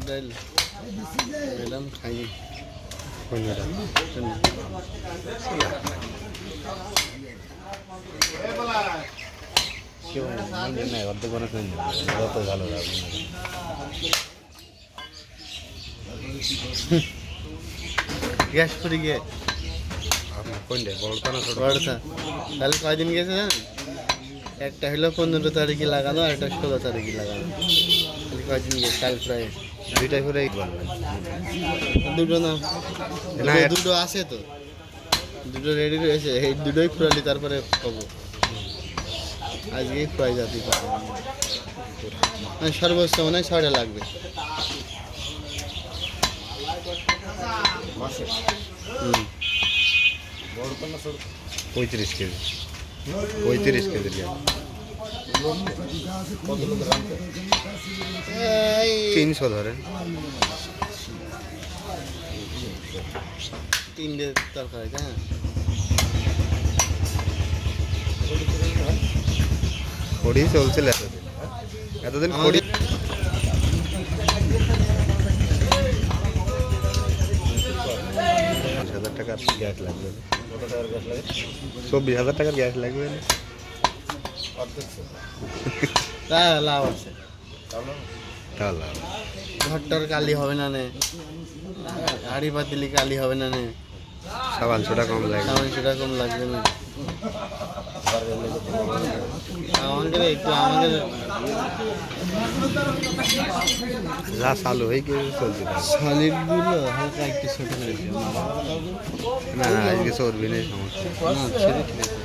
ডাইল ম্যাডাম খাইনি অর্ধেক মানুষ যত ভালো গ্যাস পরে গিয়ে কোনটা বড়টা না ছোট? বড়টা তাহলে কয়দিন গেছে জানেন? একটা হলো 15 তারিখে লাগানো আর একটা 16 তারিখে লাগানো। তাহলে কয়দিন গেছে? কাল প্রায় দুইটাই করে বলবেন দুটো না না, দুটো আছে তো, দুটো রেডি রয়েছে, এই দুটোই ফুরালি তারপরে পাবো। আজকেই ফুরাই যাতে সর্বোচ্চ মনে হয় 6টা লাগবে। হুম 35 কেজি 35 কেজির গ্যাস 300 ধরেন। 3টে তরকারি, হ্যাঁ খড়ি চলছিল এতদিন, এতদিন খড়ি 50,000 টাকার গ্যাস লাগবে। 24,000 টাকার গ্যাস লাগবে না? তা লাভ আছে, তাহলে ঘরটার কালি হবে না নে, হাড়ি পাতিলি কালি হবে না নে, সাবান ছোটা কম লাগবে। সামান সেটা কম লাগবে না। আমাদের একটু আমাদের যা চালু হয়ে গিয়ে চলছে না। সলিডগুলো হালকা একটু ছোট করে দিও। না না আজকে চর্বি নেই, সমস্যা না সেটা ঠিক আছে।